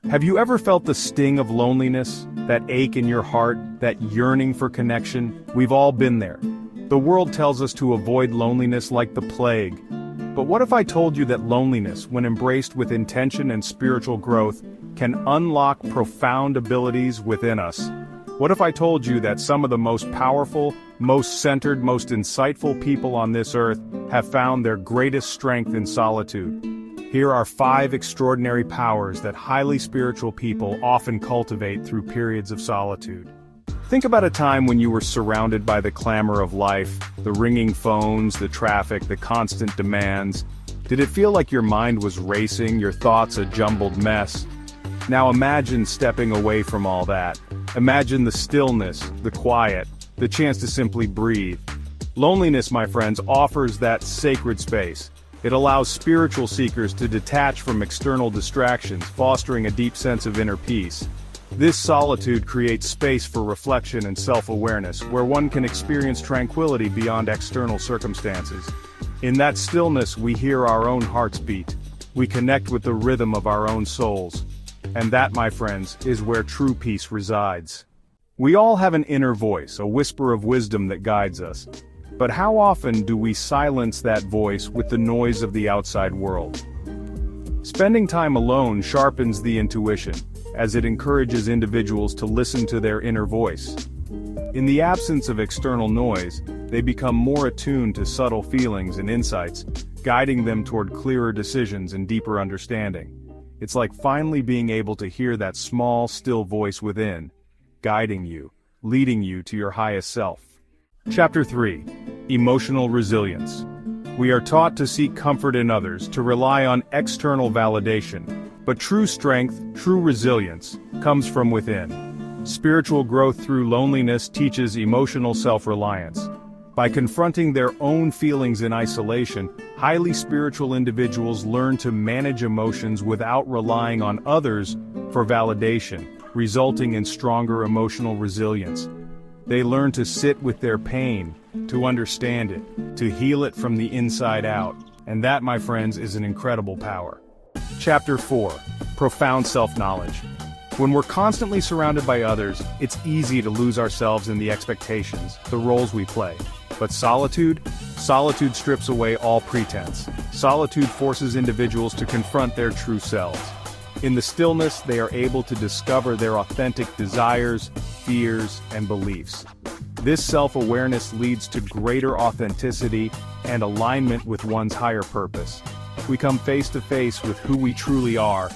Have you ever felt the sting of loneliness, that ache in your heart, that yearning for connection? We've all been there. The world tells us to avoid loneliness like the plague. But what if I told you that loneliness, when embraced with intention and spiritual growth, can unlock profound abilities within us? What if I told you that some of the most powerful, most centered, most insightful people on this earth have found their greatest strength in solitude? Here are 5 extraordinary powers that highly spiritual people often cultivate through periods of solitude. Think about a time when you were surrounded by the clamor of life, the ringing phones, the traffic, the constant demands. Did it feel like your mind was racing, your thoughts a jumbled mess? Now imagine stepping away from all that. Imagine the stillness, the quiet, the chance to simply breathe. Loneliness, my friends, offers that sacred space. It allows spiritual seekers to detach from external distractions, fostering a deep sense of inner peace. This solitude creates space for reflection and self-awareness, where one can experience tranquility beyond external circumstances. In that stillness, we hear our own hearts beat. We connect with the rhythm of our own souls. And that, my friends, is where true peace resides. We all have an inner voice, a whisper of wisdom that guides us. But how often do we silence that voice with the noise of the outside world? Spending time alone sharpens the intuition, as it encourages individuals to listen to their inner voice. In the absence of external noise, they become more attuned to subtle feelings and insights, guiding them toward clearer decisions and deeper understanding. It's like finally being able to hear that small, still voice within, guiding you, leading you to your highest self. Chapter 3. Emotional Resilience. We are taught to seek comfort in others, to rely on external validation. But true strength, true resilience, comes from within. Spiritual growth through loneliness teaches emotional self-reliance. By confronting their own feelings in isolation, highly spiritual individuals learn to manage emotions without relying on others for validation, resulting in stronger emotional resilience. They learn to sit with their pain, to understand it, to heal it from the inside out. And that, my friends, is an incredible power. Chapter 4. Profound Self-Knowledge. When we're constantly surrounded by others, it's easy to lose ourselves in the expectations, the roles we play. But solitude? Solitude strips away all pretense. Solitude forces individuals to confront their true selves. In the stillness, they are able to discover their authentic desires, fears, and beliefs. This self-awareness leads to greater authenticity and alignment with one's higher purpose. We come face to face with who we truly are,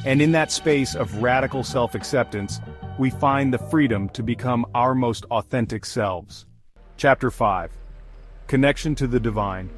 and in that space of radical self-acceptance, we find the freedom to become our most authentic selves. Chapter 5. Connection to the Divine.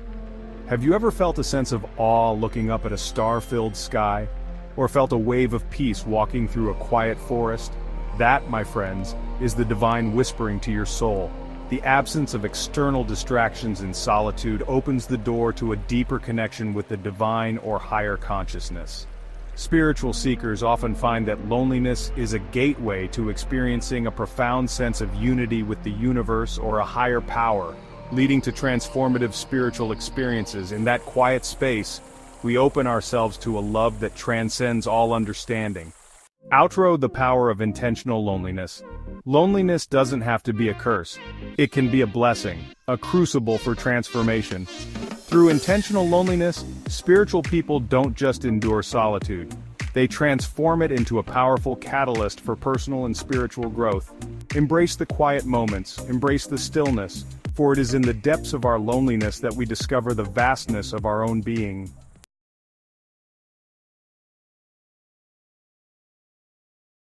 Have you ever felt a sense of awe looking up at a star-filled sky? Or felt a wave of peace walking through a quiet forest? That, my friends, is the divine whispering to your soul. The absence of external distractions in solitude opens the door to a deeper connection with the divine or higher consciousness. Spiritual seekers often find that loneliness is a gateway to experiencing a profound sense of unity with the universe or a higher power, leading to transformative spiritual experiences. In that quiet space, we open ourselves to a love that transcends all understanding. Outro: the power of intentional loneliness. Loneliness doesn't have to be a curse. It can be a blessing, a crucible for transformation. Through intentional loneliness, spiritual people don't just endure solitude. They transform it into a powerful catalyst for personal and spiritual growth. Embrace the quiet moments, embrace the stillness, for it is in the depths of our loneliness that we discover the vastness of our own being.